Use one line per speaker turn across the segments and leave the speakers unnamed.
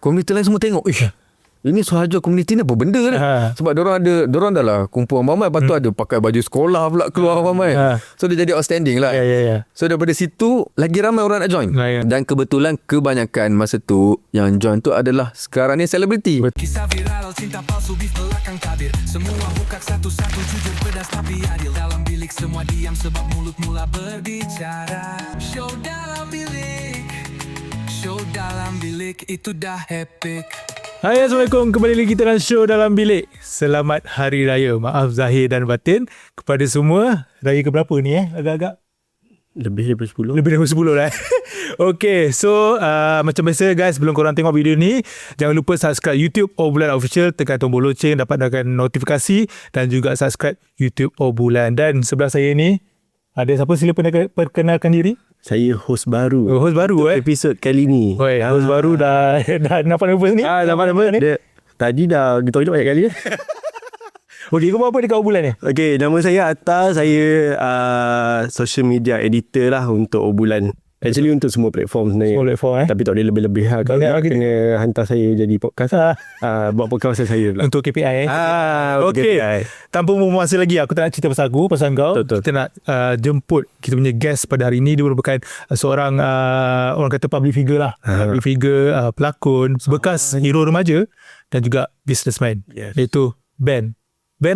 komuniti lain semua tengok, ini Suhajul komuniti ni apa benda ni? Sebab dorang dah lah kumpul ramai, lepas tu ada pakai baju sekolah pula keluar ramai. So dia jadi outstanding lah. So daripada situ lagi ramai orang nak join. Dan kebetulan kebanyakan masa tu yang join tu adalah sekarang ni selebriti.
Kisah viral cinta palsu bis belakang tabir. Semua buka satu-satu jujur pedas tapi adil. Dalam bilik semua diam sebab mulut mula berbicara. Show dalam bilik, show dalam bilik itu dah epic.
Hai, Assalamualaikum. Kembali lagi kita dalam show Dalam Bilik. Selamat Hari Raya. Maaf zahir dan batin kepada semua. Raya ke berapa ni agak-agak?
Lebih daripada 10.
Lebih daripada 10 lah. Okay, so macam biasa guys, sebelum korang tengok video ni, jangan lupa subscribe YouTube Obbulan Official, tekan tombol loceng dapatkan notifikasi, dan juga subscribe YouTube Obbulan. Dan sebelah saya ni ada siapa? Sila perkenalkan diri.
Saya host baru.
Host baru
episod kali ni.
Host baru dah nampak nervous ni?
Nampak nervous ni. Tadi dah kita banyak kali dah.
Okay, kau buat apa dekat Obbulan ni?
Okay, nama saya Atta. Saya social media editor lah untuk Obbulan. Actually untuk semua platform sebenarnya.
Semua platform
Tapi tak boleh lebih-lebih lah. Kalau kena hantar saya jadi podcast. Buat podcast saya pula.
Untuk KPI
Okay,
KPI. Tanpa membuang masa lagi, aku tak nak cerita pasal aku, pasal kau.
Betul.
Kita nak jemput kita punya guest pada hari ini. Dia merupakan seorang orang kata public figure lah. Public figure, pelakon, bekas hero remaja dan juga businessman. Iaitu Ben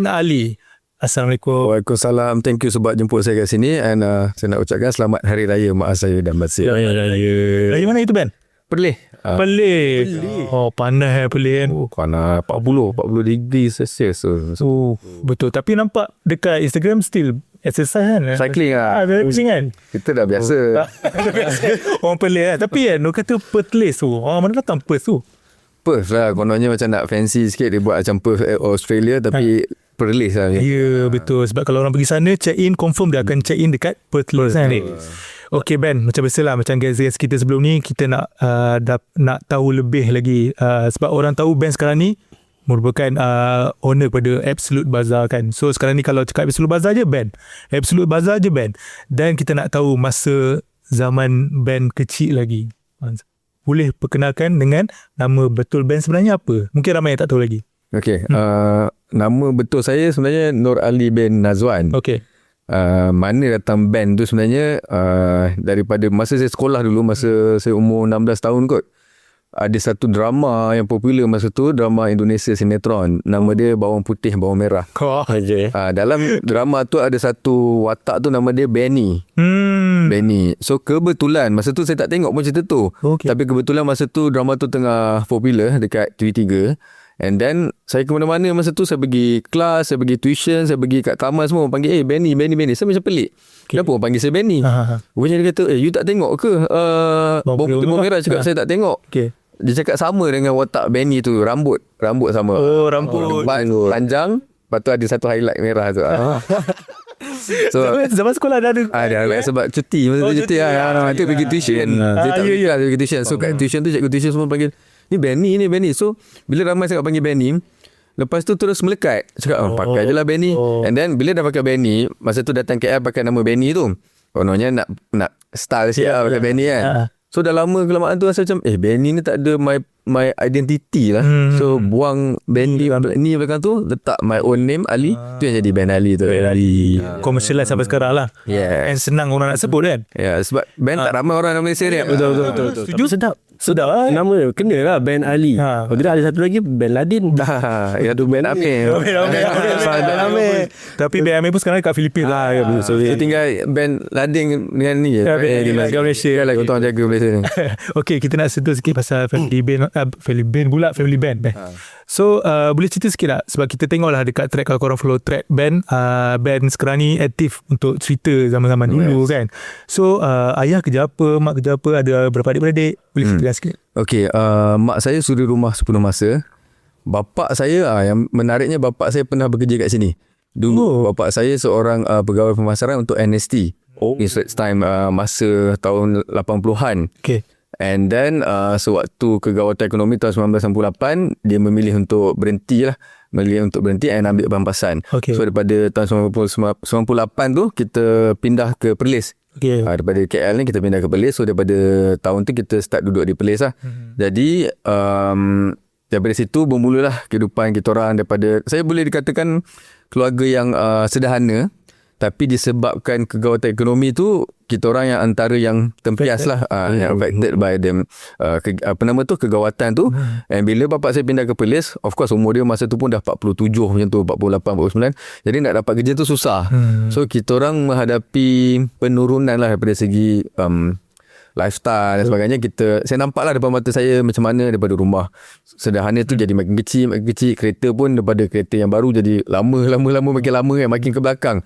Ali. Assalamualaikum.
Waalaikumsalam. Thank you sebab jemput saya kat sini. And saya nak ucapkan selamat Hari Raya mak saya dan batin.
Raya mana itu Ben?
Perlis.
Perlis. Oh, panas Perlis kan.
Panas 40 degree Celsius.
So, betul. Tapi nampak dekat Instagram still exercise kan?
Cycling lah.
Pusing kan?
Kita dah biasa.
Orang Perlis kan. Tapi kan, orang kata Perlis tu. Mana datang Perth tu?
Perth lah. Kononnya macam nak fancy sikit. Dia buat macam Perth Australia. Tapi Perlis lah.
Ya, betul. Sebab kalau orang pergi sana, check in, confirm dia akan check in dekat Perth kan? Okay Ben, macam biasalah, macam guys kita sebelum ni, kita nak tahu lebih lagi, sebab orang tahu Ben sekarang ni merupakan owner pada Absolute Bazaar kan. So sekarang ni kalau cakap Absolute Bazaar je Ben, Absolute Bazaar je Ben. Dan kita nak tahu masa zaman Ben kecil lagi. Boleh perkenalkan dengan nama betul Ben sebenarnya apa? Mungkin ramai yang tak tahu lagi.
Okay, nama betul saya sebenarnya Nur Ali bin Nazwan.
Okay.
Mana datang band tu sebenarnya daripada masa saya sekolah dulu, masa saya umur 16 tahun kot. Ada satu drama yang popular masa tu, drama Indonesia sinetron. Nama dia Bawang Putih Bawang Merah. Dalam drama tu ada satu watak tu, nama dia Benny. Benny. So kebetulan masa tu saya tak tengok pun cerita tu. Tapi kebetulan masa tu drama tu tengah popular dekat TV3. And then saya ke mana-mana masa tu, saya pergi kelas, saya pergi tuition, saya pergi kat kamar semua panggil Benny. Saya macam pelik. Kenapa orang panggil saya Benny? Rupanya dia kata, you tak tengok ke Bawang Merah? Cakap saya tak tengok. Dia cakap sama dengan watak Benny tu, rambut sama.
Rambut
panjang, lepas tu ada satu highlight merah tu. So
zaman sekolah dah ada
sebab cuti masa tu cuti lah. Itu pergi tuition. Saya tak pergi tuition. So kat tuition tu, cikgu tuition semua panggil, ni Benny. So bila ramai sangat panggil Benny, lepas tu terus melekat, cakap pakai je lah Benny. And then bila dah pakai Benny, masa tu datang KL pakai nama Benny tu, kononnya nak style sikit lah pakai Benny kan. So dah lama kelamaan tu rasa macam Benny ni tak ada my identity lah. So buang Benny ni belakang tu, letak my own name Ali. Tu yang jadi Ben Ali tu.
Ben Ali. Commercialize sampai sekarang lah. And senang orang nak sebut kan.
Sebab Ben tak ramai orang dalam Malaysia ni.
Betul.
Setuju? Sedap lah.
Nama kena lah Ben Ali. Kalau tidak ada satu lagi Ben Ladin.
Itu Ben Amir.
Ben Amir. Tapi Ben Amir pun sekarang kat Filipina.
So tinggal Ben Ladin dengan ni je.
Kat Malaysia.
Lagi orang jaga Malaysia ni.
Okay, kita nak sentuh sikit pasal family band. So boleh cerita sikit tak? Sebab kita tengok lah dekat track, kalau korang follow track band sekarang ni aktif untuk cerita zaman-zaman dulu kan. So ayah kerja apa, mak kerja apa, ada berapa adik-beradik? Boleh cerita sikit?
Okay, mak saya suri rumah sepenuh masa. Bapak saya, yang menariknya, bapak saya pernah bekerja kat sini. Dulu bapak saya seorang pegawai pemasaran untuk NST. In Straits Time masa tahun 80-an.
Okay.
And then sewaktu kegawatan ekonomi tahun 1998, dia memilih untuk berhenti and ambil berhampasan. So daripada tahun 98 tu kita pindah ke Perlis.
Okay.
Daripada KL ni kita pindah ke Perlis. So daripada tahun tu kita start duduk di Perlis lah. Jadi daripada situ bermulalah kehidupan kita orang. Daripada, saya boleh dikatakan keluarga yang sederhana, tapi disebabkan kegawatan ekonomi tu, kita orang yang antara yang tempias lah, yang affected by them, kegawatan tu. And bila bapak saya pindah ke Perlis, of course umur dia masa tu pun dah 47 macam tu, 48, 49. Jadi nak dapat kerja tu susah. So kita orang menghadapi penurunan lah daripada segi lifestyle dan sebagainya. Saya nampak lah depan mata saya macam mana daripada rumah sederhana tu jadi makin kecil. Kereta pun daripada kereta yang baru jadi lama makin lama kan, makin ke belakang.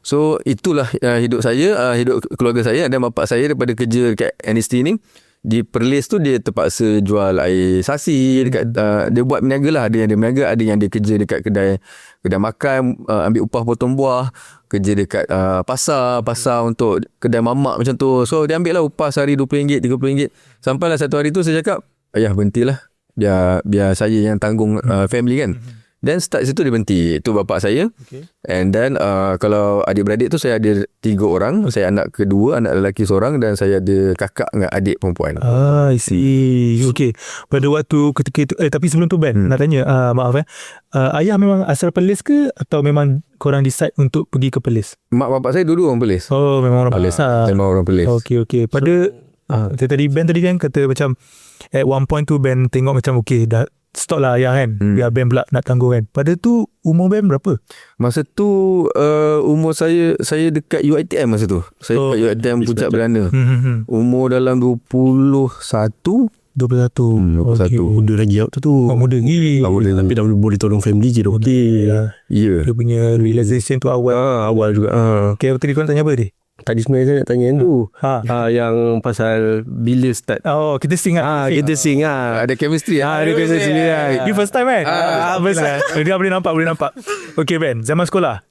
So itulah hidup saya, hidup keluarga saya. Dan bapak saya daripada kerja dekat NST ni, di Perlis tu dia terpaksa jual air sasi dekat, dia buat berniaga lah. Ada yang dia berniaga, ada yang dia kerja dekat kedai makan, ambil upah potong buah, kerja dekat pasar untuk kedai mamak macam tu. So dia ambil lah upah sehari RM20, RM30. Sampailah satu hari tu saya cakap, ayah berhentilah, biar saya yang tanggung family kan. Dan start situ dia berhenti. Itu bapak saya. And then kalau adik-beradik tu saya ada 3 orang. Saya anak kedua, anak lelaki seorang, dan saya ada kakak dengan adik perempuan.
I see. Okay. Pada waktu ketika itu, tapi sebelum tu Ben, nak tanya, maaf ayah memang asal Perlis ke, atau memang korang decide untuk pergi ke Perlis?
Mak bapak saya dua-dua orang Perlis.
Oh, memang orang Perlis.
Memang orang Perlis.
Okay. Pada tadi Ben tadi kan kata macam at one point tu Ben tengok macam okay, dah stop lah ayah kan, biar Ben pula nak tanggung kan. Pada tu umur Ben berapa?
Masa tu umur saya dekat UiTM masa tu. Saya dekat UiTM Puncak Berana. Umur dalam 21.
21. Okay.
Muda lagi out tu.
Muda lagi.
Tapi dah boleh tolong family je dah. Okay.
Ya.
Dia punya realization tu awal.
Awal juga.
Okay, tadi kau nak tanya apa tadi?
Tadi sebenarnya saya nak tanya tu. Yang pasal bila start.
Oh, kita sing
kita sing
Ada chemistry.
Ada chemistry sendiri.
You first time kan? Dia boleh nampak. Okay Ben, zaman sekolah,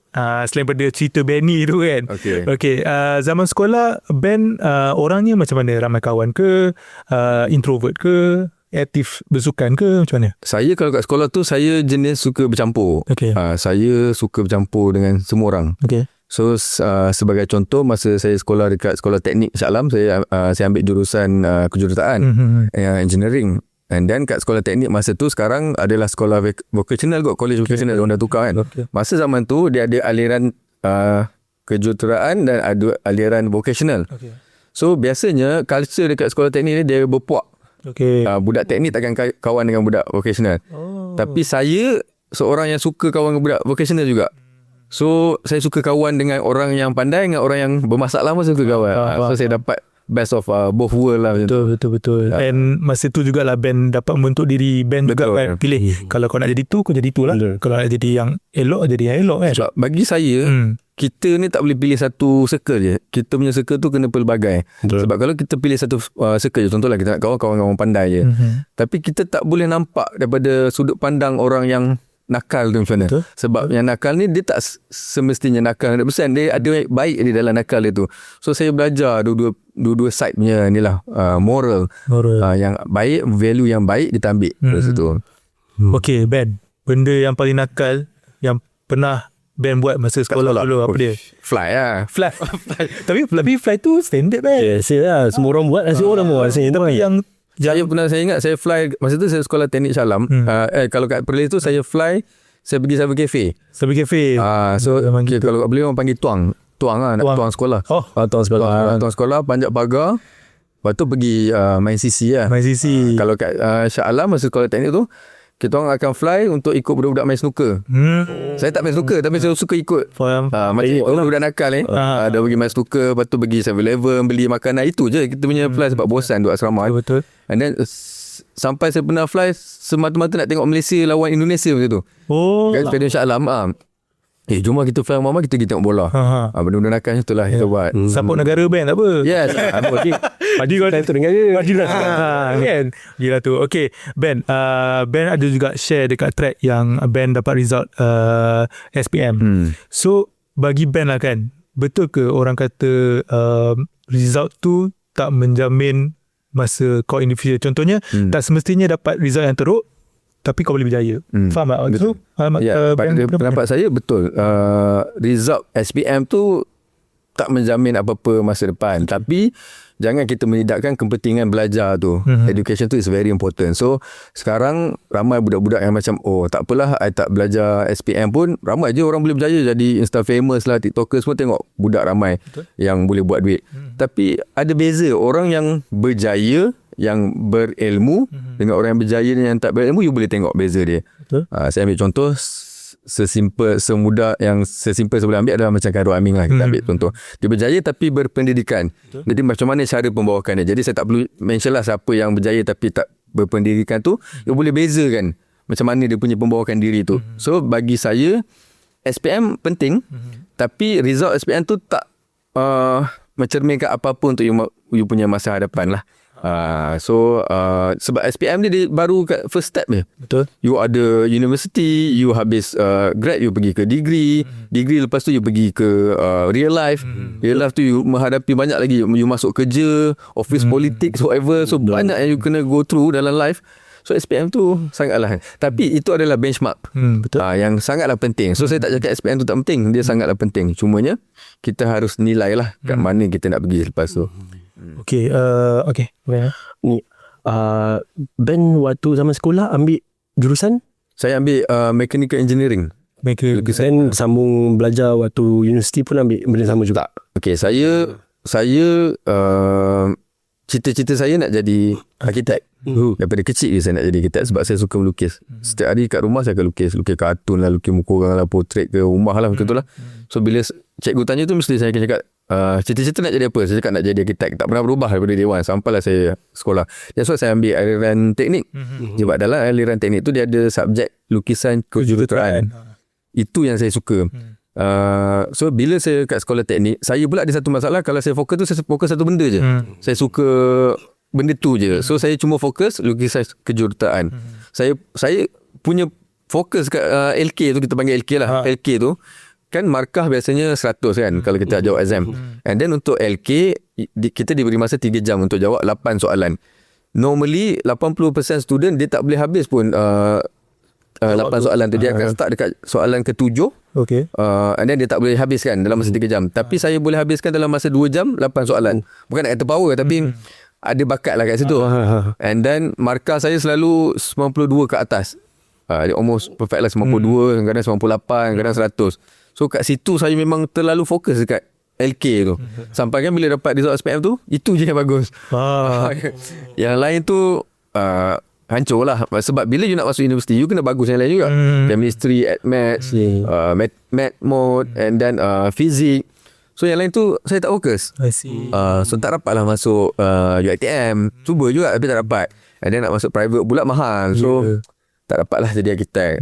selain pada cerita Benny tu kan. Okay, zaman sekolah Ben orangnya macam mana? Ramai kawan ke? Introvert ke? Aktif bersukan ke? Macam mana?
Saya kalau kat sekolah tu, saya jenis suka bercampur. Saya suka bercampur dengan semua orang. So sebagai contoh, masa saya sekolah dekat Sekolah Teknik Shah Alam, saya ambil jurusan kejuruteraan, engineering. And then kat Sekolah Teknik masa tu, sekarang adalah sekolah vocational kot, college vocational. Orang dah tukar kan. Masa zaman tu dia ada aliran kejuruteraan dan ada aliran vocational. So biasanya culture dekat Sekolah Teknik ni dia berpuak. Budak teknik takkan kawan dengan budak vocational. Tapi saya seorang yang suka kawan dengan budak vocational juga. So saya suka kawan dengan orang yang pandai, dengan orang yang bermasalah pun saya suka kawan. So saya dapat best of both world lah.
Betul. And masa tu jugalah Ben dapat membentuk diri Ben juga kan. Pilih kalau kau nak jadi tu, kau jadi tu lah. Kalau nak jadi yang elok, jadi yang elok kan.
Sebab bagi saya, kita ni tak boleh pilih satu circle je. Kita punya circle tu kena pelbagai. Sebab kalau kita pilih satu circle je, contohlah kita nak kawan dengan orang pandai je, tapi kita tak boleh nampak daripada sudut pandang orang yang nakal tu macam mana. Sebab yang nakal ni dia tak semestinya nakal 100%. Dia ada baik di dalam nakal dia tu. So saya belajar dua side punya ni lah, moral. Yang baik, value yang baik kita ambil dari situ.
Okay Ben, benda yang paling nakal yang pernah Ben buat masa sekolah dulu apa dia?
Fly lah.
Fly. Tapi fly tu standard Ben.
Yes lah. Semua orang buat. Semua orang buat. Tapi
yang
saya ingat saya fly masa tu saya sekolah teknik Shah Alam. Kalau kat Perlis tu saya fly, saya pergi Cyber Cafe. So kalau kat Perlis orang panggil tuang lah, nak tuang sekolah. Tuang sekolah panjat pagar. Lepas tu pergi main CC lah. Kalau kat Shah Alam masa sekolah teknik tu, kita orang akan fly untuk ikut budak-budak main snooker. Saya tak main snooker, tapi saya suka ikut. Macam budak nakal ni. Dah pergi main snooker, lepas tu pergi 7-Eleven beli makanan. Itu je kita punya fly sebab bosan duduk asrama.
Betul.
And then sampai saya pernah fly semata-mata nak tengok Malaysia lawan Indonesia macam tu. Kat Stadium Shah Alam. Jom kita fly mama, kita pergi tengok bola. Benda-benda nakal macam tu lah kita buat.
Support negara Ben tak apa.
Yes.
Padi kau tu negara. Padi lah. Kan? Gila tu. Okay Ben, Ben ada juga share dekat track yang Ben dapat result SPM. So bagi Ben lah kan, betul ke orang kata result tu tak menjamin masa kau in the future? Contohnya tak semestinya dapat result yang teruk tapi kau boleh berjaya. Faham tak?
Pendapat saya betul. Result SPM tu tak menjamin apa-apa masa depan. Tapi jangan kita menidakkan kepentingan belajar tu. Education tu is very important. So sekarang ramai budak-budak yang macam tak apalah, I tak belajar SPM pun, ramai je orang boleh berjaya jadi Insta famous lah, TikToker semua. Tengok budak ramai yang boleh buat duit. Tapi ada beza orang yang berjaya, yang berilmu dengan orang yang berjaya yang tak berilmu. You boleh tengok beza dia. Saya ambil contoh sesimpel saya boleh ambil adalah macam Khairul Amin lah, kita ambil contoh. Dia berjaya tapi berpendidikan. Jadi macam mana cara pembawakannya. Jadi saya tak perlu mention lah siapa yang berjaya tapi tak berpendidikan tu. You boleh bezakan macam mana dia punya pembawakan diri tu. So bagi saya SPM penting, tapi result SPM tu tak mencerminkan apa-apa untuk you punya masa hadapan lah. Sebab SPM ni dia baru kat first step je.
Betul.
You ada university, you habis grad, you pergi ke degree, degree lepas tu you pergi ke real life. Real life tu you menghadapi banyak lagi, you masuk kerja, office politics, whatever. So banyak yang you kena go through dalam life. So SPM tu sangatlah, tapi itu adalah benchmark.
Betul.
Yang sangatlah penting. So saya tak cakap SPM tu tak penting, dia sangatlah penting. Cumanya kita harus nilai lah kat mana kita nak pergi lepas tu.
Okay.
Ni Ben waktu zaman sekolah ambil jurusan?
Saya ambil mechanical engineering.
Ben sambung belajar waktu universiti pun ambil benda sama juga?
Okay, saya cita-cita saya nak jadi arkitek. Daripada kecil je saya nak jadi arkitek sebab saya suka melukis. Setiap hari kat rumah saya akan lukis kartun lah, lukis muka orang lah, portrait ke rumah lah, macam tu lah. So bila cikgu tanya tu mesti saya akan cakap cita-cita nak jadi apa? Saya cakap nak jadi arkitek. Tak pernah berubah daripada day one sampailah saya sekolah. That's why saya ambil aliran teknik. Sebab dalam aliran teknik tu dia ada subjek lukisan kejuruteraan. Itu yang saya suka. So bila saya kat sekolah teknik, saya pula ada satu masalah. Kalau saya fokus tu, saya fokus satu benda je. Saya suka benda tu je. So saya cuma fokus lukisan kejuruteraan. Saya punya fokus kat LK tu, kita panggil LK lah. LK tu kan markah biasanya 100 kan kalau kita jawab exam. And then untuk LK kita diberi masa 3 jam untuk jawab 8 soalan. Normally 80% student dia tak boleh habis pun 8 soalan tu. Dia akan start dekat soalan ke-7.
Okay.
And then dia tak boleh habiskan dalam masa 3 jam. Tapi saya boleh habiskan dalam masa 2 jam 8 soalan. Bukan nak kata power, tapi ada bakat lah kat situ. And then markah saya selalu 92 ke atas. Dia almost perfect lah, 92, kadang 98, kadang 100. So kat situ saya memang terlalu fokus dekat LK tu. Sampai kan bila dapat result SPM tu, itu je yang bagus. Yang lain tu hancur lah. Sebab bila you nak masuk universiti, you kena bagus yang lain juga. Chemistry, maths, math mode, and then physics. So yang lain tu saya tak fokus.
I see.
So tak dapat lah masuk UiTM. Cuba juga tapi tak dapat. And then nak masuk private pula mahal. So tak dapat lah jadi arkitek.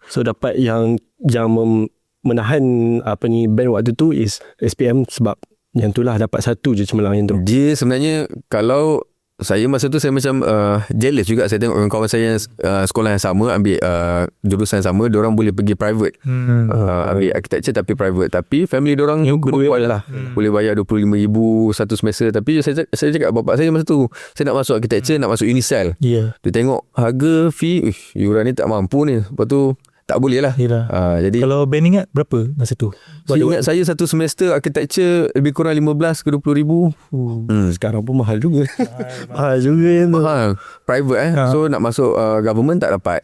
So dapat yang menahan Ben waktu tu is SPM sebab yang tu lah dapat satu je cemerlang yang tu.
Dia sebenarnya kalau saya masa tu saya macam jealous juga. Saya tengok kawan saya yang sekolah yang sama, ambil jurusan yang sama, diorang boleh pergi private, ambil architecture tapi private. Tapi family diorang berkuat lah, boleh bayar 25,000 satu semester. Tapi saya cakap bapak saya masa tu, saya nak masuk architecture, nak masuk Unicel. Dia tengok harga fee, yuran ni tak mampu ni. Lepas tu tak boleh lah. Jadi
kalau Ben ingat berapa masa tu?
Saya ingat saya satu semester architecture lebih kurang 15 ke 20,000.
Sekarang pun mahal juga. Mahal juga yang tu.
Mahal. Private So nak masuk government tak dapat.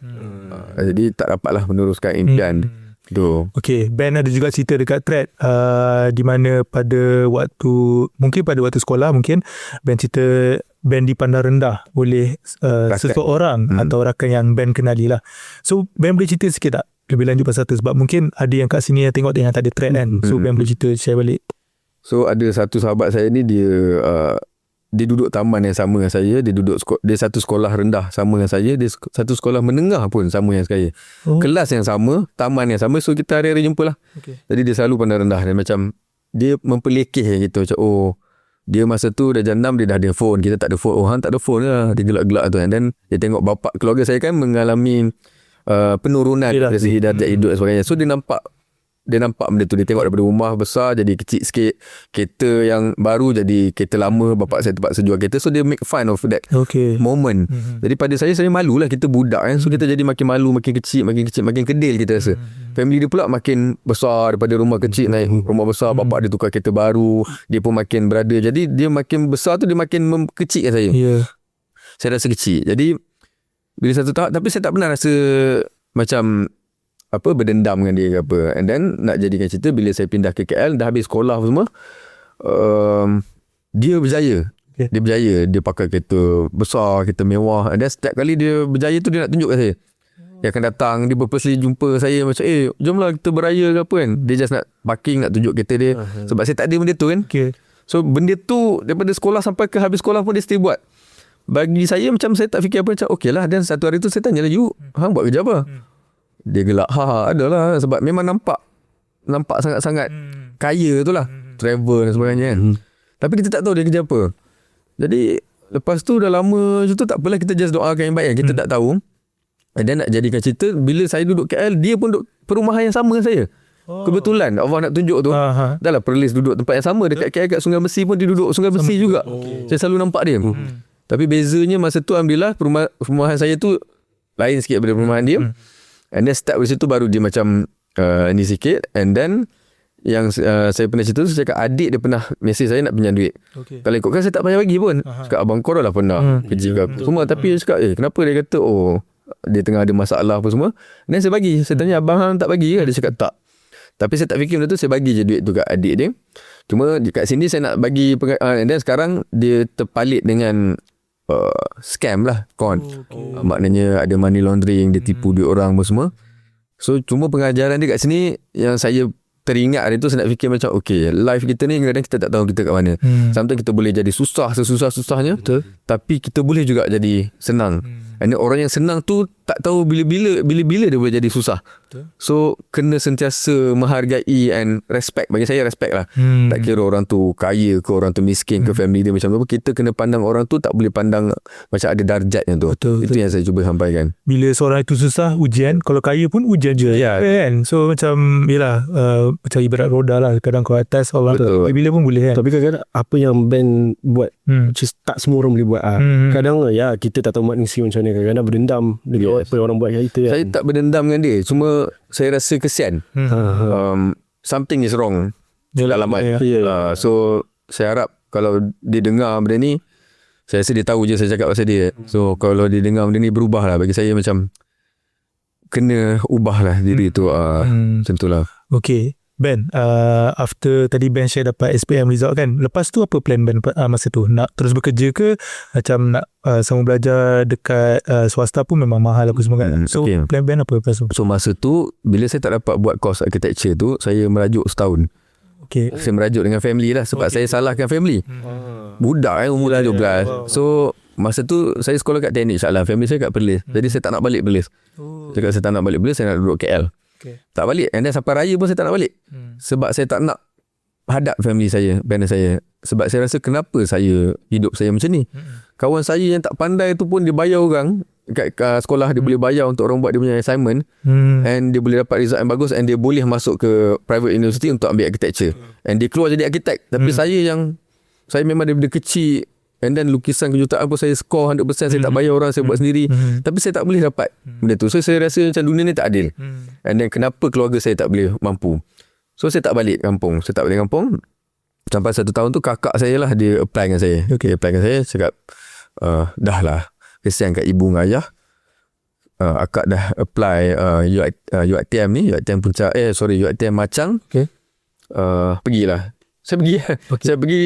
Jadi tak dapatlah meneruskan impian tu.
Okay, Ben ada juga cerita dekat thread di mana pada waktu sekolah mungkin Ben cerita Ben dipandang rendah oleh seseorang atau rakan yang Ben kenali lah. So Ben boleh cerita sikit tak lebih lanjut pasal tu? Sebab mungkin ada yang kat sini yang tengok yang tak ada thread kan. So Ben boleh cerita, share balik.
So ada satu sahabat saya ni, dia duduk taman yang sama dengan saya. Dia satu sekolah rendah sama dengan saya. Dia satu sekolah menengah pun sama dengan saya. Kelas yang sama, taman yang sama. So kita hari-hari jumpa lah. Jadi dia selalu pandang rendah. Dia macam dia memperlekeh gitu. Macam dia masa tu dah jam 6 dia dah ada phone, kita tak ada phone. Hang tak ada phone lah. Dia gelak-gelak tu. And then dia tengok bapak keluarga saya kan mengalami penurunan dari segi darjat hidup dan sebagainya. So dia nampak dia nampak benda tu. Dia tengok daripada rumah besar jadi kecil sikit, kereta yang baru jadi kereta lama, bapak saya terpaksa jual kereta. So dia make fun of that moment. Jadi pada saya malu lah, kita budak kan. So kita jadi makin malu, makin kecil, makin kedil kita rasa. Family dia pula makin besar daripada rumah kecil naik rumah besar, bapak dia tukar kereta baru, dia pun makin berada. Jadi dia makin besar tu dia makin kecilkan saya. Saya rasa kecil. Jadi bila satu tahap, tapi saya tak pernah rasa macam berdendam dengan dia ke apa. And then nak jadikan cerita, bila saya pindah ke KL, dah habis sekolah semua, dia berjaya. Dia berjaya. Dia pakai kereta besar, kereta mewah. And then setiap kali dia berjaya tu, dia nak tunjuk kat saya. Dia akan datang, dia purposely jumpa saya macam, jomlah kita beraya ke apa kan. Dia just nak parking, nak tunjuk kereta dia. Sebab saya tak ada benda tu kan. So benda tu daripada sekolah sampai ke habis sekolah pun dia still buat. Bagi saya macam saya tak fikir apa, macam okey lah. Dan satu hari tu saya tanya lagi, hang buat kerja apa? Dia gelak, adalah sebab memang nampak sangat-sangat kaya tu lah, travel dan sebagainya kan. Tapi kita tak tahu dia kerja apa. Jadi lepas tu dah lama macam tu, tak apalah, kita just doakan yang baik kan. Kita tak tahu. Dan nak jadikan cerita, bila saya duduk KL, dia pun duduk perumahan yang sama dengan saya. Kebetulan Allah nak tunjuk tu. Dah lah Perlis duduk tempat yang sama dekat KL, kat Sungai Besi pun dia duduk Sungai Besi juga. Saya selalu nampak dia. Tapi bezanya masa tu alhamdulillah perumahan saya tu lain sikit daripada perumahan dia. And then start dari situ baru dia macam ni sikit. And then yang saya pernah cerita tu, saya cakap adik dia pernah mesej saya nak pinjam duit. Kalau ikutkan saya tak payah bagi pun. Cakap abang kau dah pernah kerja ke apa semua. Tapi dia cakap kenapa? Dia kata dia tengah ada masalah apa semua. Dan saya bagi. Saya tanya abang hang tak bagi ke? Dia cakap tak. Tapi saya tak fikir benda tu, saya bagi je duit tu kat adik dia. Cuma dekat sini saya nak bagi and then sekarang dia terpalit dengan scam lah, maknanya ada money laundering, dia tipu duit orang semua. So cuma pengajaran dia kat sini yang saya teringat hari tu, saya nak fikir macam life kita ni kadang-kadang kita tak tahu kita kat mana. Sometimes kita boleh jadi susah sesusah-susahnya, tapi kita boleh juga jadi senang. And orang yang senang tu tak tahu bila-bila dia boleh jadi susah. So kena sentiasa menghargai and respect. Bagi saya respect lah. Tak kira orang tu kaya ke, orang tu miskin ke, family dia macam apa, kita kena pandang orang tu, tak boleh pandang macam ada darjatnya tu. Itu yang saya cuba sampaikan.
Bila seorang itu susah, ujian. Kalau kaya pun ujian je kan. So macam yelah, macam ibarat roda lah. Kadang kau atas, orang bila pun boleh kan.
Tapi kadang-kadang apa yang Ben buat, tak semua orang boleh buat. Kadang kita tak tahu manusia macam mana. Kadang-kadang berdendam dengan apa orang buat kat kita kan. Saya
tak berdendam dengan dia, cuma saya rasa kesian. Something is wrong dalam so saya harap kalau dia dengar benda ni, saya rasa dia tahu je saya cakap pasal dia. So kalau dia dengar benda ni, berubah lah. Bagi saya macam kena ubah lah diri tu. Macam tu lah.
Okay Ben, after tadi Ben share dapat SPM result kan, lepas tu apa plan Ben masa tu? Nak terus bekerja ke? Macam nak sama belajar dekat swasta pun memang mahal apa semua kan. So plan Ben apa lepas tu?
So masa tu bila saya tak dapat buat course architecture tu, saya merajuk setahun. Saya merajuk dengan family lah. Sebab saya salahkan family. Budak kan, umur 17. So masa tu saya sekolah kat teknik insyaAllah. Family saya kat Perlis. Jadi saya tak nak balik Perlis. Cakap saya tak nak balik Perlis, saya nak duduk KL. Tak balik. And then sampai raya pun saya tak nak balik. Sebab saya tak nak hadap family saya, parents saya. Sebab saya rasa kenapa hidup saya macam ni. Kawan saya yang tak pandai tu pun dia bayar orang kat sekolah, dia boleh bayar untuk orang buat dia punya assignment. And dia boleh dapat result yang bagus, and dia boleh masuk ke private university untuk ambil architecture. And dia keluar jadi arkitek. Tapi saya memang daripada kecil, and then lukisan kejutaan pun saya score 100%. Saya tak bayar orang, saya buat sendiri. Tapi saya tak boleh dapat benda tu. So saya rasa macam dunia ni tak adil. And then kenapa keluarga saya tak boleh mampu. So saya tak balik kampung. Sampai 1 tahun tu kakak saya lah, dia apply dengan saya. Dia apply dengan saya, cakap dah lah, kesian kat ibu dengan ayah. Akak dah apply UiTM ni, UiTM Puncak, UiTM Macang. Pergilah. Saya pergi. Saya pergi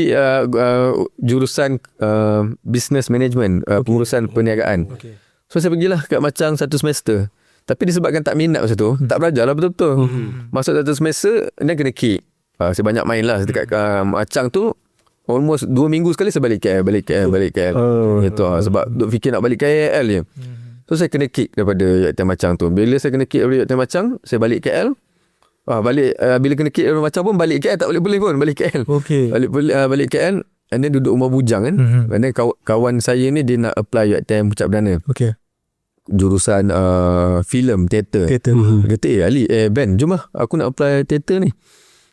jurusan business management, pengurusan perniagaan. So saya pergilah kat Macang 1 semester. Tapi disebabkan tak minat masa tu, tak belajar lah betul-betul. Masuk 1 semester, dan kena kick. Saya banyak main lah dekat Macang tu. Almost 2 minggu sekali saya balik KL. Itu sebab duk fikir nak balik KL je. So saya kena kick daripada UiTM Macang tu. Bila saya kena kick daripada UiTM Macang, saya balik KL. Bila kena kick daripada Macang pun balik KL, tak boleh pun balik KL. Balik KL, and then duduk rumah bujang kan. And then kawan saya ni dia nak apply UiTM Puncak Perdana. jurusan filem, teater. Dia kata Ali Ben jom lah, aku nak apply teater ni.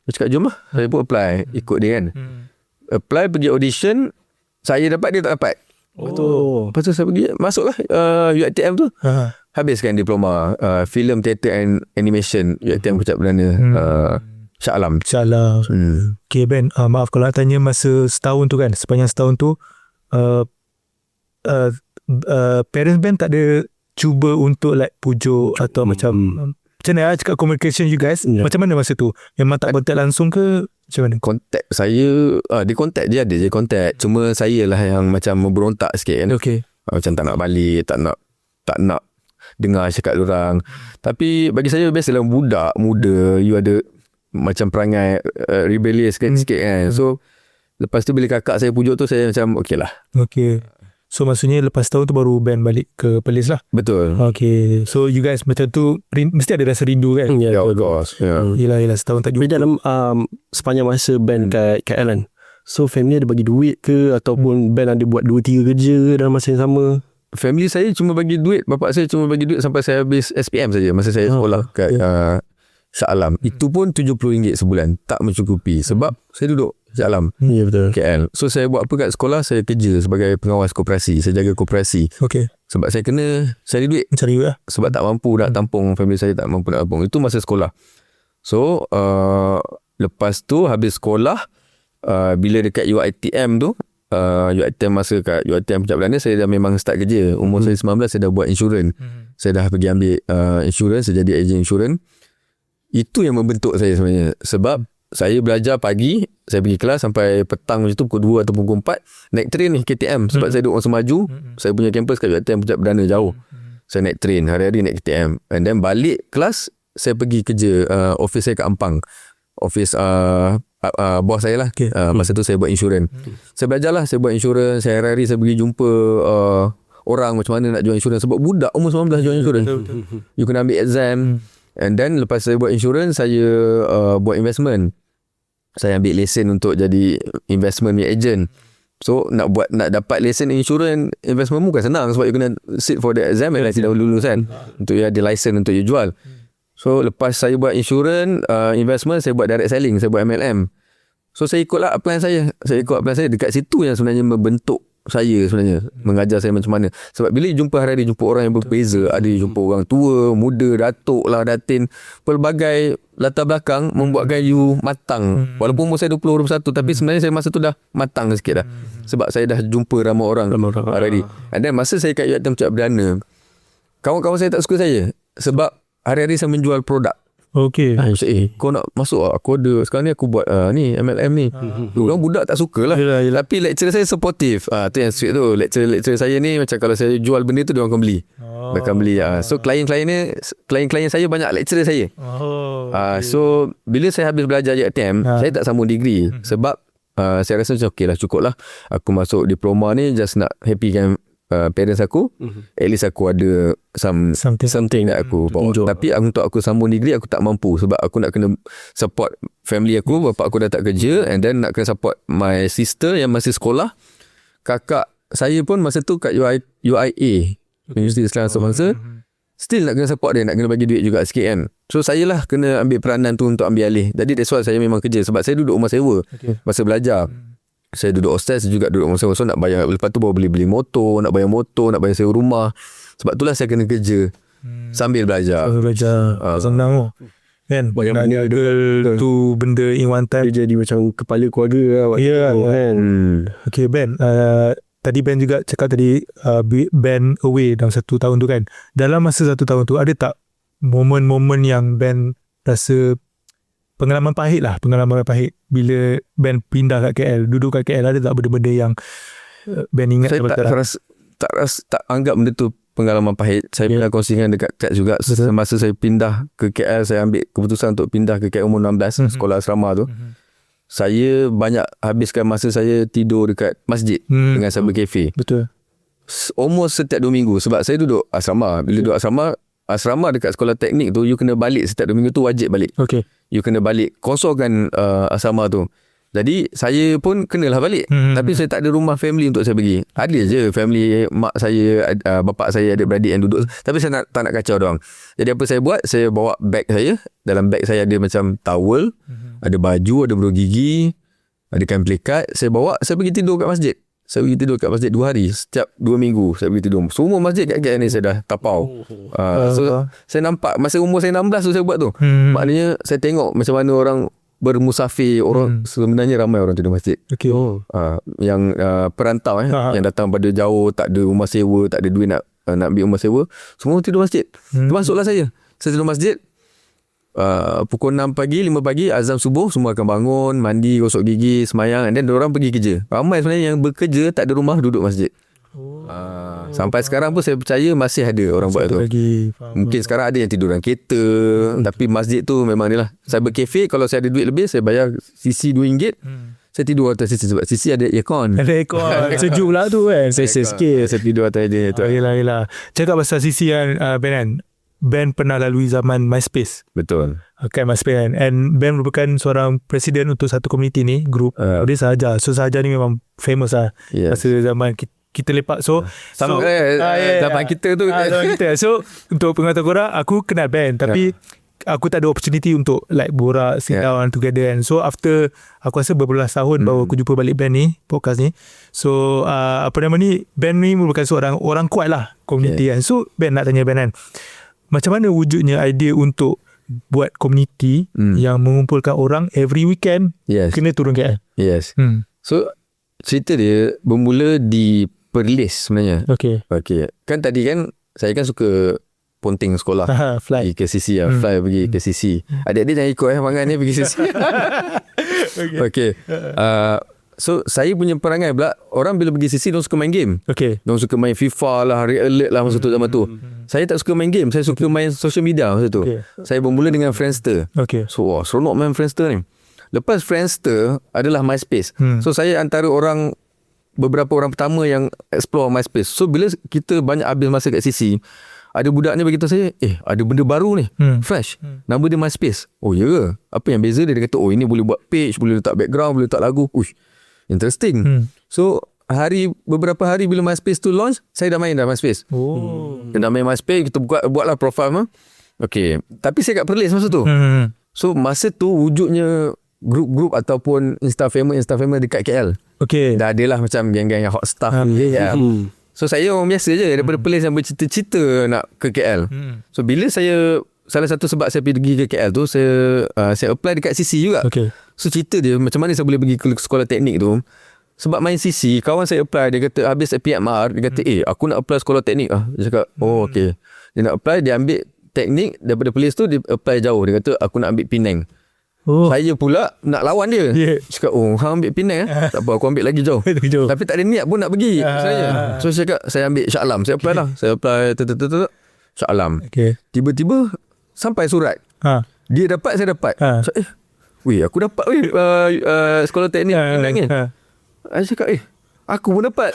Dia cakap jom lah. Saya pun apply, ikut dia kan. Apply, pergi audition, saya dapat, dia tak dapat.
Betul.
Lepas tu saya pergi, masuklah UiTM tu. Habiskan diploma film, teater and animation UiTM Kecap Perdana Shah Alam.
Okay Ben, maaf kalau nak tanya masa setahun tu kan, sepanjang setahun tu parents Ben tak ada cuba untuk like pujuk atau macam mana cakap communication you guys, macam mana masa tu? Memang tak kontak langsung ke macam mana?
Kontak saya, dia kontak je, ada je kontak. Cuma saya lah yang macam berontak sikit kan. Macam tak nak balik, tak nak dengar cakap orang. Tapi bagi saya biasalah, budak muda, you ada macam perangai rebellious sikit kan. So lepas tu bila kakak saya pujuk tu, saya macam okey lah.
So maksudnya lepas tahun tu baru Ben balik ke Perlis lah.
Betul.
Okay, so you guys macam tu mesti ada rasa rindu kan?
Ya, of course.
Yelah setahun tak jumpa.
Tapi dalam sepanjang masa Ben kat KL kan, so family ada bagi duit ke, ataupun Ben ada buat 2-3 kerja dalam masa yang sama?
Family saya cuma bagi duit, bapak saya cuma bagi duit sampai saya habis SPM saja masa saya sekolah kat Shah Alam. Itu pun RM70 sebulan, tak mencukupi sebab saya duduk Shah Alam.
Ya betul.
KL. So saya buat apa kat sekolah? Saya kerja sebagai pengawas koperasi, saya jaga koperasi. Sebab saya kena cari duit
lah.
sebab tak mampu nak tampung, family saya tak mampu nak tampung. Itu masa sekolah. So lepas tu habis sekolah, bila dekat UiTM tu, UiTM masa kat UiTM Kecap Perdana, saya dah memang start kerja. Umur saya 19, saya dah buat insurans. Saya dah pergi ambil insurans, saya jadi ejen insurans. Itu yang membentuk saya sebenarnya. Sebab saya belajar pagi, saya pergi kelas sampai petang macam tu, pukul 2 atau pukul 4, naik train ni KTM. Sebab saya duduk orang Semaju, saya punya kampus kat UiTM Kecap Perdana jauh. Saya naik train, hari-hari naik KTM. And then balik kelas, saya pergi kerja office saya kat Ampang. Office bos saya lah. Masa tu saya buat insurans. Saya belajar lah, saya buat insurans. Saya hari-hari saya pergi jumpa orang macam mana nak jual insurans. Sebab budak umur 19 jual insurans. You kena ambil exam. And then lepas saya buat insurans, saya buat investment. Saya ambil lesen untuk jadi investment agent. So nak dapat lesen insurans investment bukan senang, sebab you kena sit for the exam and tidak lulus kan, untuk you ada lesen untuk you jual. So lepas saya buat insurans investment, saya buat direct selling, saya buat MLM. So saya ikutlah plan saya. Saya ikut plan saya. Dekat situ yang sebenarnya membentuk saya sebenarnya, mengajar saya macam mana. Sebab bila jumpa hari-hari, jumpa orang yang berbeza, ada jumpa orang tua, muda, datuk lah, datin, pelbagai latar belakang membuatkan you matang. Walaupun umur saya 20-21, tapi sebenarnya saya masa tu dah matang sikit dah. Sebab saya dah jumpa ramai orang hari-hari. And then masa saya kat UiTM Kecap Perdana, kawan-kawan saya tak suka saya sebab hari-hari saya menjual produk. Kau nak masuk aku ada sekarang ni, aku buat ni MLM ni. Orang budak tak suka lah. Tapi lecturer saya supportive. Tu yang sweet tu. Lecturer saya ni macam kalau saya jual benda tu, dia orang akan beli. Dia akan beli. So klien saya banyak lecturer saya. So bila saya habis belajar UiTM, saya tak sambung degree. Sebab saya rasa macam okey lah, cukup lah. Aku masuk diploma ni just nak happykan parents aku. At least aku ada something that aku bawa. Tapi untuk aku sambung degree, aku tak mampu. Sebab aku nak kena support family aku. Bapak aku dah tak kerja. And then nak kena support my sister yang masih sekolah. Kakak saya pun masa tu kat UIA, Universiti Islam Semangsa. Still nak kena support dia, nak kena bagi duit juga sikit kan. So saya lah kena ambil peranan tu untuk ambil alih. Jadi that's why saya memang kerja. Sebab saya duduk rumah sewa masa belajar. Saya duduk hostel, saya juga duduk rumah sewa. So nak bayar, lepas tu baru beli motor, nak bayar motor, nak bayar sewa rumah. Sebab itulah saya kena kerja sambil belajar.
Senang tu kan, nak juggle tu benda in one time.
Dia jadi macam kepala keluarga lah. Kan.
Okay Ben, tadi Ben juga cakap tadi Ben away dalam 1 tahun tu kan. Dalam masa 1 tahun tu, ada tak momen-momen yang Ben rasa pengalaman pahit bila Ben pindah kat KL, duduk kat KL? Ada tak benda-benda yang Ben ingat?
Saya tak anggap benda tu pengalaman pahit. Saya pernah kongsikan dekat Kat juga. Semasa saya pindah ke KL, saya ambil keputusan untuk pindah ke KL umur 16, sekolah asrama tu. Saya banyak habiskan masa saya tidur dekat masjid dengan cyber cafe.
Betul.
Almost setiap 2 minggu. Sebab saya duduk asrama. Bila duduk asrama dekat sekolah teknik tu, you kena balik setiap 2 minggu tu, wajib balik. You kena balik, kosongkan asrama tu. Jadi saya pun kenalah balik. Tapi saya tak ada rumah family untuk saya pergi. Ada je family mak saya, bapak saya, adik-beradik yang duduk. Tapi saya tak nak kacau diorang. Jadi apa saya buat, saya bawa bag saya. Dalam bag saya ada macam towel, ada baju, ada beruk gigi, ada kain pelikat. Saya bawa, saya pergi tidur kat masjid. Saya pergi tidur kat masjid 2 hari. Setiap 2 minggu saya pergi tidur. Semua masjid kat KL ni saya dah tapau. So saya nampak masa umur saya 16 tu saya buat tu. Maknanya saya tengok macam mana orang bermusafir. Orang sebenarnya ramai orang tidur masjid.
Okay.
Yang perantau yang datang pada jauh, tak ada rumah sewa, tak ada duit nak ambil rumah sewa, semua tidur masjid. Termasuklah saya. Saya tidur masjid. Pukul 6 pagi, 5 pagi azan subuh, semua akan bangun, mandi, gosok gigi, semayang, and then diorang pergi kerja. Ramai sebenarnya yang bekerja tak ada rumah, duduk masjid. Sampai sekarang pun saya percaya masih ada orang buat tu. Mungkin sekarang ada yang tidur dalam kereta, tapi masjid tu memang ni lah. Cyber cafe, kalau saya ada duit lebih, saya bayar sisi RM2. Saya tidur atas sisi sebab sisi ada aircon.
Ada aircon. Sejuk lah tu kan.
Selesa sikit.
Saya tidur atas dia tu.
Yelah. Cakap pasal sisi kan, Ben kan. Ben pernah lalui zaman MySpace.
Betul.
Okay, MySpace kan. And Ben merupakan seorang presiden untuk satu komuniti ni, grup. Dia Sahaja. So Sahaja ni memang famous lah. Masa zaman kita lepak. So
sama zaman kita tu.
Zaman kita. So untuk pengetahuan korang, aku kenal Ben. Tapi aku tak ada opportunity untuk like borak, sit down together kan. So after aku rasa berbelas tahun baru aku jumpa balik Ben ni, podcast ni. So apa nama ni, Ben ni merupakan seorang orang kuat lah komuniti kan. So Ben nak tanya Ben kan, macam mana wujudnya idea untuk buat komuniti yang mengumpulkan orang every weekend kena turun KL?
So cerita dia bermula di Perlis sebenarnya. Okay. Kan tadi kan saya kan suka ponting sekolah.
Fly.
Pergi ke CC lah. Fly pergi ke CC. Adik-adik jangan ikut mangan ni pergi CC. Okay. So saya punya perangai pula, orang bila pergi CC diorang suka main game. Diorang suka main FIFA lah, Red Alert lah masa tu zaman tu. Saya tak suka main game, saya suka main social media masa tu. Saya bermula dengan Friendster. So seronok main Friendster ni. Lepas Friendster adalah MySpace. So saya antara beberapa orang pertama yang explore MySpace. So bila kita banyak habis masa kat CC, ada budak ni beritahu saya, ada benda baru ni, fresh. Nama dia MySpace. Oh ya ke? Apa yang beza dia? Dia kata, ini boleh buat page, boleh letak background, boleh letak lagu. Interesting. So beberapa hari bila MySpace tu launch, saya dah main dah MySpace. Kita dah main MySpace, kita buatlah profile. Okay. Tapi saya kat Perlis masa tu. So masa tu wujudnya grup-grup ataupun Instafamer dekat KL. Dah adalah macam geng-geng yang hot stuff. So saya orang biasa je daripada Perlis yang bercita-cita nak ke KL. So bila salah satu sebab saya pergi ke KL tu, saya apply dekat CC juga. So cerita dia macam mana saya boleh pergi ke sekolah teknik tu. Sebab main CC, kawan saya apply, dia kata habis PMR, dia kata aku nak apply sekolah teknik lah. Dia cakap okay. Dia nak apply, dia ambil teknik daripada Perlis tu, dia apply jauh. Dia kata aku nak ambil Penang. Saya pula nak lawan dia. Cakap hang ambil Penang tak apa, aku ambil lagi jauh. Tapi tak ada niat pun nak pergi sebenarnya. So saya cakap saya ambil Shah Alam. Saya apply lah. Saya apply Shah Alam. Tiba-tiba sampai surat. Dia dapat, saya dapat. Aku dapat sekolah teknik Penang ni. Saya cakap aku pun dapat.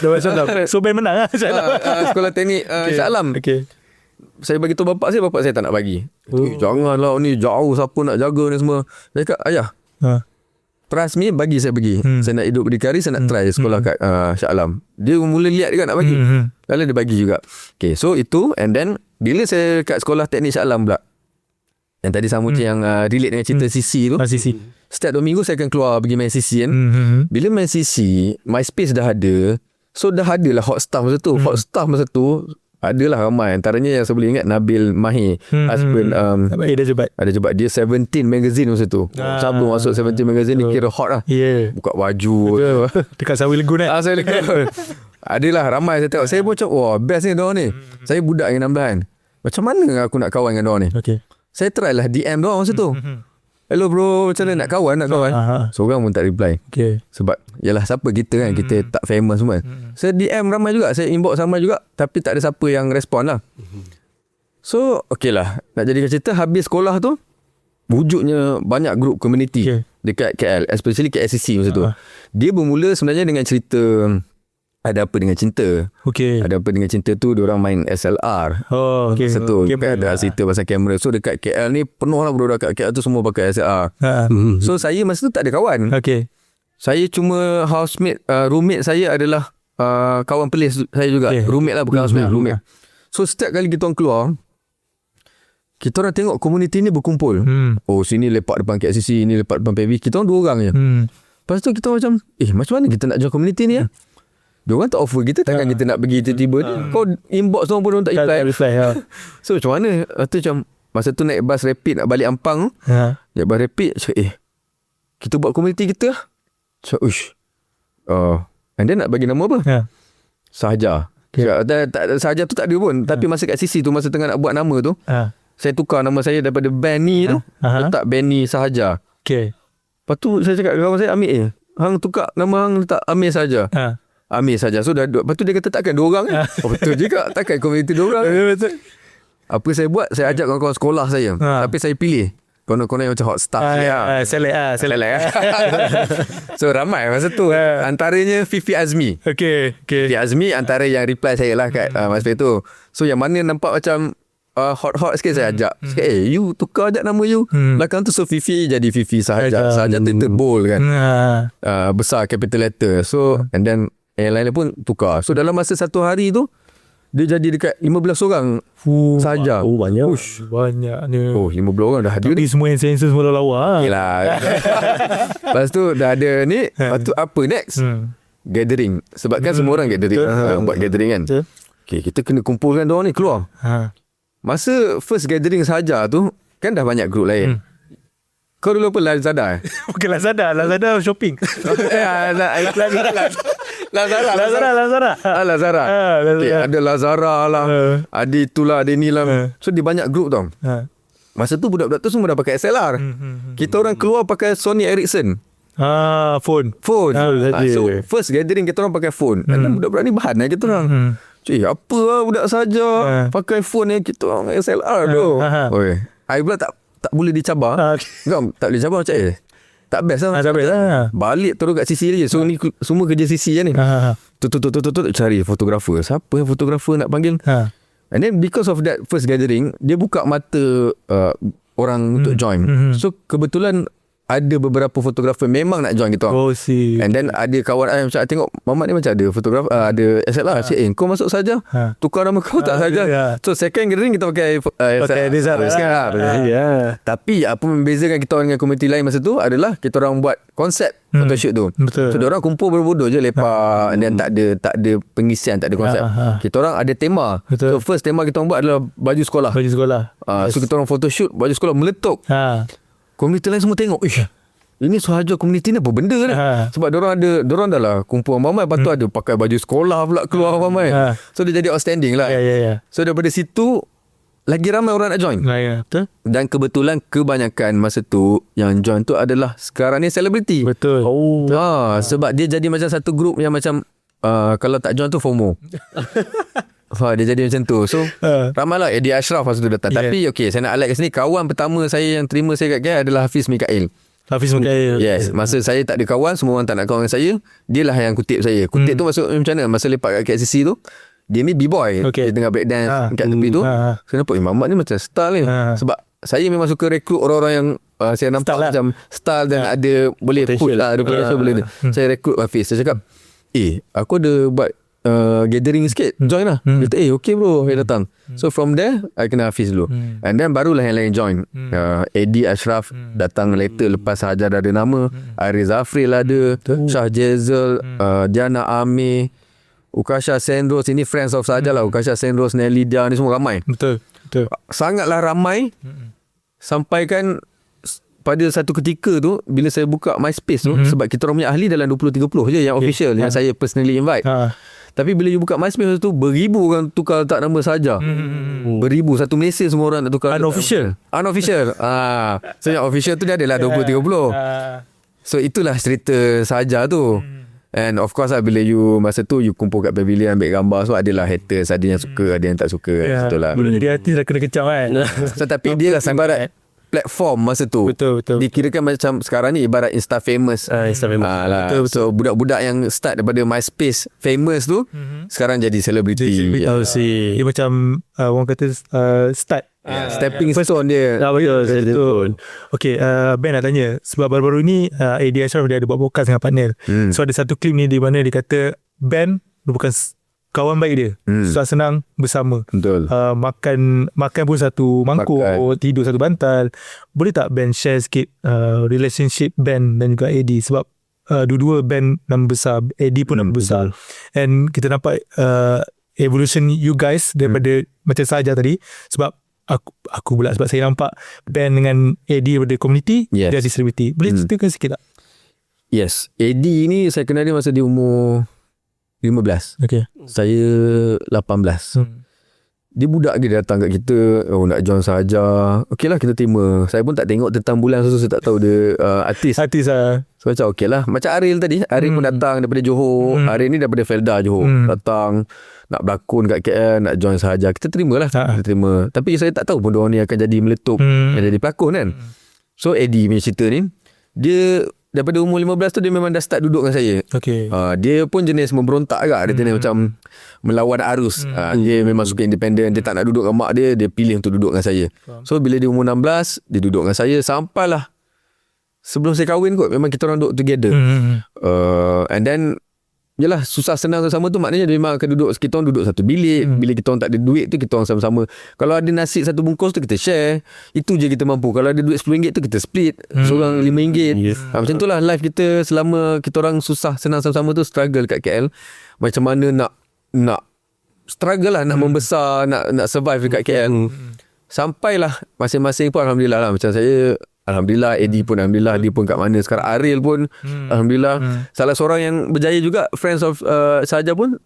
So Ben menang lah.
Sekolah teknik Shah Alam. Saya bagi tahu bapak saya tak nak bagi. Janganlah ni jauh, siapa nak jaga ni semua. Saya cakap ayah, trust me, bagi saya pergi. Saya nak hidup berdikari, saya nak try sekolah kat Shah Alam. Dia mula lihat juga nak bagi. Lalu dia bagi juga. Okay, so itu. And then bila saya kat sekolah teknik Shah Alam pula, yang tadi sama yang relate dengan cerita CC tu, setiap 2 minggu saya akan keluar pergi main CC kan. Bila main CC, MySpace dah ada. So dah ada lah hot stuff masa tu. Hot stuff masa tu adalah ramai. Antaranya yang saya boleh ingat, Nabil Mahir, husband ada jebat dia 17 magazine masa tu. Siapa masuk 17 magazine ni kira hot lah. Buka baju
dekat Sawi Legun kan.
Sawi Legun. Adalah ramai saya tengok. Saya pun macam best ni diorang ni. Saya budak dengan 16 kan. Macam mana aku nak kawan dengan diorang ni? Saya try lah DM diorang masa tu. Hello bro, macam mana nak kawan? Seorang pun tak reply. Sebab yalah, siapa kita kan, kita tak famous semua. Saya DM ramai juga, saya inbox ramai juga, tapi tak ada siapa yang respon lah. So okay lah, nak jadikan cerita, habis sekolah tu wujudnya banyak grup community dekat KL, especially KLCC masa tu. Dia bermula sebenarnya dengan cerita ada apa dengan cinta. Ada apa dengan cinta tu, diorang main SLR. Satu kan ada cerita pasal kamera. So dekat KL ni penuh lah budak kat KL tu semua pakai SLR. So saya masa tu tak ada kawan. Saya cuma housemate, roommate saya adalah kawan pelis saya juga. Roommate lah, bukan housemate, roommate. So setiap kali kita orang keluar, kita orang tengok komuniti ni berkumpul. Oh, sini lepak depan KCC, ni lepak depan PV. Kita orang 2 orang je. Lepas tu kita macam, macam mana kita nak join komuniti ni ya? Diorang tak offer kita, takkan kita nak pergi tiba-tiba ni. Kau inbox orang pun tak reply. So macam mana? Lepas tu macam, masa tu naik bas rapid nak balik Ampang. Naik bas rapid, cakap, kita buat komuniti kita lah. Cakap, and then nak bagi nama apa? Sahaja. Sahaja tu tak ada pun. Tapi masa kat sisi tu, masa tengah nak buat nama tu, saya tukar nama saya daripada Benny tu, letak Benny Sahaja. Lepas tu saya cakap kawan saya, Amir, hang tukar nama hang letak Amir Sahaja. Amir Sahaja. So lepas tu dia kata takkan 2 orang kan? Betul juga, takkan komuniti 2 orang. Betul. Apa saya buat, saya ajak kawan-kawan sekolah saya. Tapi saya pilih konon-konon yang macam hot stuff. Select. So ramai masa tu. Antaranya Fifi Azmi. Fifi Azmi antara yang reply saya lah kat masa tu. So yang mana nampak macam hot sikit, saya ajak. Cakap, you tukar ajak nama you. Belakang tu, so Fifi jadi Fifi Sahaja. Sahaja tu bold kan. Besar capital letter. So and then yang lain pun tukar. So dalam masa 1 hari tu, dia jadi dekat 15 orang sahaja.
Banyak.
Banyak ni.
15 orang dah hadir
ni. Semua influencer semua dah lawa.
Yelah. Lepas tu dah ada ni. Lepas tu apa next? Gathering. Sebab kan semua orang gathering. Buat gathering kan. Okay, kita kena kumpulkan diorang ni keluar. Masa first gathering sahaja tu, kan dah banyak group lain. Kau dulu apa, Lazada?
Bukan Lazada shopping.
Lazara. Okay, ada Lazara lah. Ada itulah, ada ni lah. So dia banyak group tau. Masa tu budak-budak tu semua dah pakai SLR. Kita orang keluar pakai Sony Ericsson.
Phone.
So first gathering kita orang pakai phone. Dan budak-budak ni bahan lah kita orang. Apa lah budak saja pakai phone ni, kita orang SLR tu. I pula tak boleh dicabar. Kau tak boleh cabar macam tak best lah. Balik terus kat sisi je. So ni semua kerja sisi je ni. Tut cari fotografer. Siapa yang fotografer nak panggil? And then because of that first gathering, dia buka mata orang untuk join. So kebetulan ada beberapa fotografer memang nak join kita. And then ada kawan saya macam tengok Mamat ni macam ada fotografer, ada SLR. Kau masuk saja. Tukar nama kau tak saja. So second gathering kita pakai Tapi apa membezakan kita dengan komuniti lain masa tu adalah kita orang buat konsep photoshoot tu. So diorang kumpul bodoh je lepak, dan tak ada pengisian, tak ada konsep. Kita orang ada tema. So first tema kita orang buat adalah baju sekolah. So kita orang photoshoot baju sekolah meletup. Komuniti lain semua tengok, ini Sahaja komuniti ni apa benda ni? Sebab diorang dah lah kumpul ramai. Lepas tu ada pakai baju sekolah pula keluar ramai. So dia jadi outstanding lah. So daripada situ lagi ramai orang nak join. Dan kebetulan kebanyakan masa tu yang join tu adalah sekarang ni selebriti.
Betul.
Sebab dia jadi macam satu grup yang macam kalau tak join tu FOMO. Dia jadi macam tu. So ramailah Eddie Ashraf masa tu datang. Tapi okay, saya nak highlight kat sini, kawan pertama saya yang terima saya kat KL adalah Hafiz Mikael. Yes. Masa saya tak ada kawan, semua orang tak nak kawan dengan saya, dia lah yang kutip saya. Kutip tu maksud macam mana? Masa lepak kat KCC tu, dia ni B-boy. Dia tengah breakdance kat tepi tu. Saya nampak Mamat ni macam style ni. Sebab saya memang suka rekrut orang-orang yang saya nampak style macam style dan ada boleh push lah, ada potential boleh ni. Saya rekrut Hafiz. Saya cakap, aku ada buat gathering sikit, join lah. Dia kata, okay bro, saya datang. So from there I kena Hafiz dulu. And then barulah yang lain join. Eddie Ashraf datang later lepas Sahaja dah ada nama. Ariz Afril ada, Shah Jezel, Diana Amir, Ukasha Sendros. Ini friends of Sahaja lah. Ukasha Sendros, Nelly Dia, ni semua ramai. Betul. Sangatlah ramai. Sampai kan pada satu ketika tu, bila saya buka MySpace tu, sebab kita orang punya ahli dalam 20-30 je yang official, yang saya personally invite. Tapi bila you buka MySpace tu, beribu orang tukar letak nama Sahaja. Beribu. Satu Malaysia semua orang nak tukar. Unofficial. So yang official tu dia adalah 20-30. So itulah cerita Sahaja tu. And of course lah, bila you masa tu you kumpul kat pavilion ambil gambar, so adalah haters, ada yang suka, ada yang tak suka. Itulah.
Jadi artis dah kena kecam kan.
So tapi dia lah platform masa tu.
Betul.
Dikirakan macam sekarang ni ibarat Insta famous.
Insta famous.
Lah.
Betul.
So budak-budak yang start daripada MySpace famous tu sekarang jadi selebriti.
Oh, see.
Dia macam orang kata start.
Stepping stone dia.
Betul.
Okay, Ben nak tanya. Sebab baru-baru ni AD Ashraf dia ada buat podcast dengan partner. So ada satu klip ni di mana dia kata Ben merupakan kawan baik dia. Susah senang bersama.
Betul.
Makan pun satu mangkuk,
Makan.
tidur satu bantal. Boleh tak Ben share sikit relationship Ben dan juga AD? Sebab dua-dua Ben nama besar, AD pun nama besar. And kita nampak evolution you guys daripada macam saja tadi. Sebab aku pula sebab saya nampak Ben dengan AD daripada community,
Yes.
dia celebrity. Boleh ceritakan sikit tak?
Yes. AD ni saya kenal dia masa dia umur 15.
Okay.
Saya 18. Dia budak dia datang kat kita, nak join sahaja. Okey lah, kita terima. Saya pun tak tengok tentang bulan, so saya tak tahu dia artis.
Artis lah.
So macam okey lah. Macam Ariel tadi, Ariel pun datang daripada Johor. Ariel ni daripada Felda Johor. Datang nak berlakon kat KL, nak join sahaja. Kita terima lah. Kita terima. Tapi saya tak tahu pun diorang ni akan jadi meletup, yang jadi pelakon kan. So Eddie punya cerita ni, dia daripada umur 15 tu dia memang dah start duduk dengan saya.
Okay.
Dia pun jenis memberontak agak. Dia jenis macam melawan arus. Dia memang suka independen. Dia tak nak duduk dengan mak dia. Dia pilih untuk duduk dengan saya. So bila dia umur 16, dia duduk dengan saya sampailah sebelum saya kahwin kot. Memang kita orang duduk together. And then yelah, susah senang sama tu maknanya dia memang akan duduk, kita orang duduk satu bilik. Bila kita orang tak ada duit tu, kita orang sama-sama. Kalau ada nasi satu bungkus tu, kita share. Itu je kita mampu. Kalau ada duit RM10 tu, kita split. Seorang RM5.
Yes.
Macam tu lah life kita selama kita orang susah senang sama-sama tu, struggle kat KL. Macam mana nak struggle lah, nak membesar, nak survive dekat KL. Sampailah masing-masing pun Alhamdulillah lah. Macam saya, Alhamdulillah, Eddie pun Alhamdulillah, dia pun kat mana sekarang. Ariel pun Alhamdulillah. Salah seorang yang berjaya juga, friends of Sahaja pun,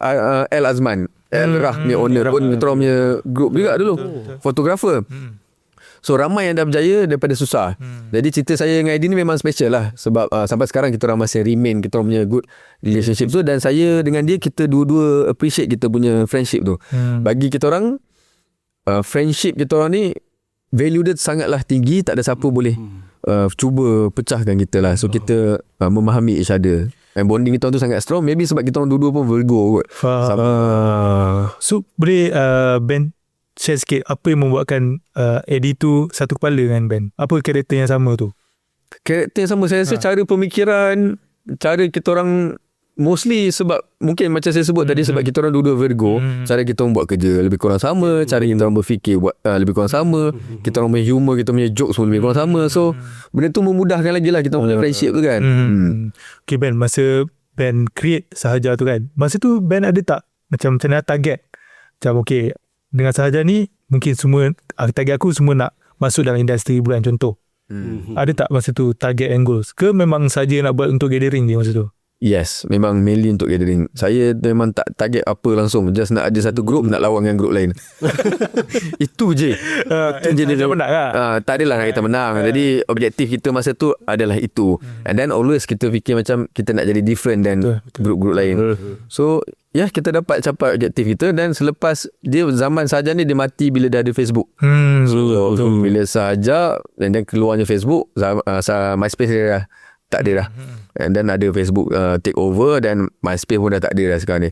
El Azman, El Rah punya owner pun, kita orang punya group juga dulu, fotografer. So ramai yang dah berjaya daripada susah. Jadi cerita saya dengan Eddie ni memang special lah. Sebab sampai sekarang kita orang masih remain kita orang punya good relationship tu. Dan saya dengan dia, kita dua-dua appreciate kita punya friendship tu. Bagi kita orang, friendship kita orang ni value dia sangatlah tinggi. Tak ada siapa boleh cuba pecahkan kita lah. So kita memahami each other. And bonding kita tu sangat strong. Maybe sebab kita orang dua-dua pun Virgo kot.
So boleh Ben share sikit apa yang membuatkan Eddie tu satu kepala dengan Ben? Apa karakter yang sama tu?
Karakter yang sama. Saya rasa cara pemikiran, cara kita orang, mostly sebab mungkin macam saya sebut tadi, sebab kita orang dua-dua Virgo, cara kita orang buat kerja lebih kurang sama, cara kita orang berfikir buat lebih kurang sama, kita orang punya humor, kita punya jokes pun lebih kurang sama. So benda tu memudahkan lagi lah kita punya friendship tu kan.
Okay Ben, masa Ben create Sahaja tu kan, masa tu Ben ada tak macam mana target? Macam okay, dengan Sahaja ni mungkin semua target aku semua nak masuk dalam industri hiburan contoh. Ada tak masa tu target and goals? Ke memang saja nak buat untuk gathering je masa tu?
Yes, memang mainly untuk gathering. Saya memang tak target apa langsung. Just nak ada satu group, nak lawan dengan group lain. Itu je. Itu je dia
menang lah.
tak adalah nak kita menang. Jadi objektif kita masa tu adalah itu. And then always kita fikir macam kita nak jadi different than group-group lain. So kita dapat capai objektif kita. Dan selepas dia zaman Sahaja ni, dia mati bila dah ada Facebook. So bila Sahaja dan keluarnya Facebook, MySpace dia dah tak ada dah. And then ada Facebook take over, dan MySpace pun dah tak ada dah sekarang ni.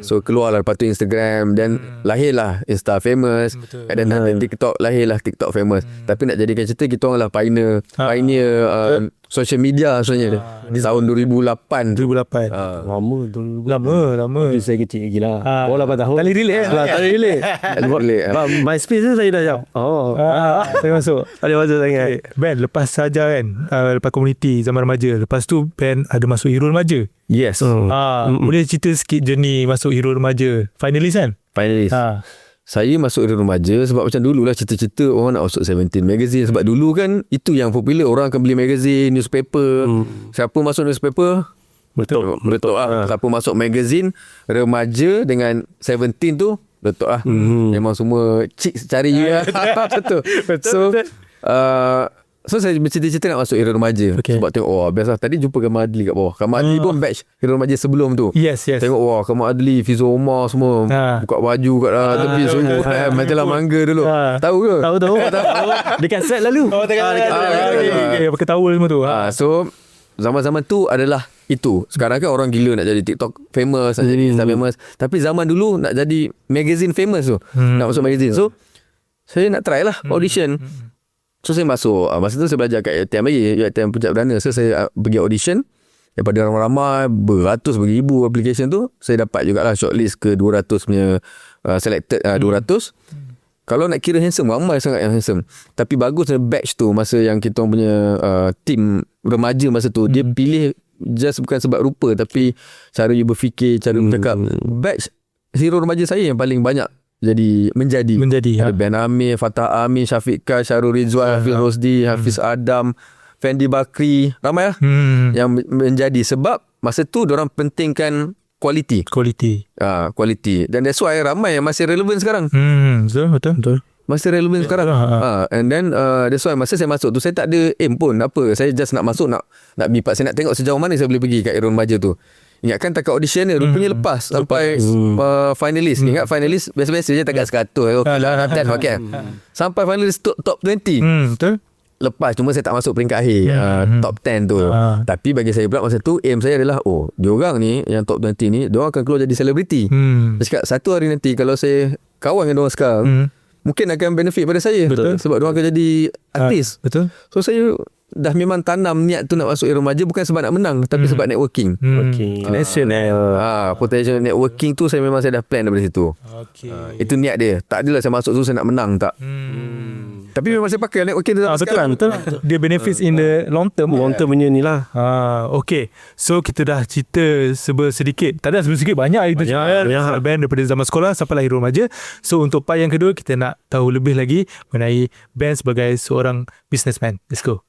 So keluarlah lepas tu Instagram, dan lahirlah Insta famous. And then TikTok, lahirlah TikTok famous. Tapi nak jadikan cerita, kita orang lah pioneer social media sebenarnya. Tahun 2008.
Lama.
Saya kecil lagi lah. 8 tahun.
Tak boleh relate
Tak boleh relate. MySpace tu saya dah jawab.
Saya masuk.
Tak boleh masuk sangat.
Ben, lepas Sahaja kan, lepas komuniti zaman remaja, lepas tu Ben ada masuk Hero Remaja.
Yes.
Boleh cerita sikit journey masuk Hero Remaja? Finalist kan?
Finalist. Saya masuk Hero Remaja sebab macam dululah cita-cita orang nak masuk 17 magazine. Sebab dulu kan itu yang popular. Orang akan beli magazine, newspaper. Siapa masuk newspaper? Betul lah. Siapa masuk magazine remaja dengan 17 tu, betul lah. Memang semua chicks cari you lah. Betul. So So saya bercita-cita nak masuk Hero Remaja. Sebab tengok best lah. Tadi jumpa Kamal Adli kat bawah. Kamal Adli pun batch Hero Remaja sebelum tu.
Yes.
Tengok Kamal Adli, Fizo Omar semua buka baju kat tepi semua. Macam lah mangga dulu. Tahu ke?
Tahu. Dekat set lalu.
Pakai towel semua tu.
So zaman-zaman tu adalah itu. Sekarang kan orang gila nak jadi TikTok famous, nak jadi Insta famous. Tapi zaman dulu nak jadi magazine famous tu. Nak masuk magazine. So saya nak try lah audition. So saya masuk. Masa tu saya belajar kat UiTM lagi, UiTM Puncak Berdana. So saya pergi audition. Daripada ramai-ramai beratus beribu application tu, saya dapat jugalah shortlist ke 200 punya selected 200. Kalau nak kira handsome, ramai sangat yang handsome. Tapi bagusnya batch tu, masa yang kita punya team remaja masa tu, dia pilih just bukan sebab rupa, tapi cara dia berfikir, cara bercakap. Batch Hero Remaja saya yang paling banyak menjadi. Ada Ben Amir, Fatah Amin, Syafiq Khan, Syarul Rizwan, Hafiz Rosdi, Hafiz Adam, Fendi Bakri, ramai lah yang menjadi. Sebab masa tu diorang pentingkan quality. Dan that's why ramai yang masih relevan sekarang.
Betul.
Masih relevan sekarang. And then that's why masa saya masuk tu, saya tak ada aim pun apa. Saya just nak masuk, nak bipak. Saya nak tengok sejauh mana saya boleh pergi kat Hero Remaja tu. Ingatkan takat audition ni rupanya lepas sampai finalis. Ingat finalis biasa-biasa je takat 100 okay. Sampai finalis top 20.
Betul.
Lepas, cuma saya tak masuk peringkat akhir top 10 tu. Tapi bagi saya pula masa tu aim saya adalah diorang ni yang top 20 ni, diorang akan keluar jadi selebriti. Saya cakap satu hari nanti kalau saya kawan dengan diorang sekarang, mungkin akan benefit pada saya. Betul. Sebab diorang akan jadi artis.
Betul.
So saya dah memang tanam niat tu nak masuk Hero Remaja, bukan sebab nak menang, tapi sebab networking. Potential networking tu saya memang dah plan daripada situ. Itu niat dia. Tak adalah saya masuk tu saya nak menang, tak. Tapi memang saya pakai networking tu.
Betul. Dia benefits in the long term
punya ni lah.
Okay. So kita dah cerita sedikit. Tak ada sedikit, banyak kita cerita band daripada zaman sekolah sampailah Hero Remaja. So untuk part yang kedua, kita nak tahu lebih lagi mengenai band sebagai seorang businessman. Let's go.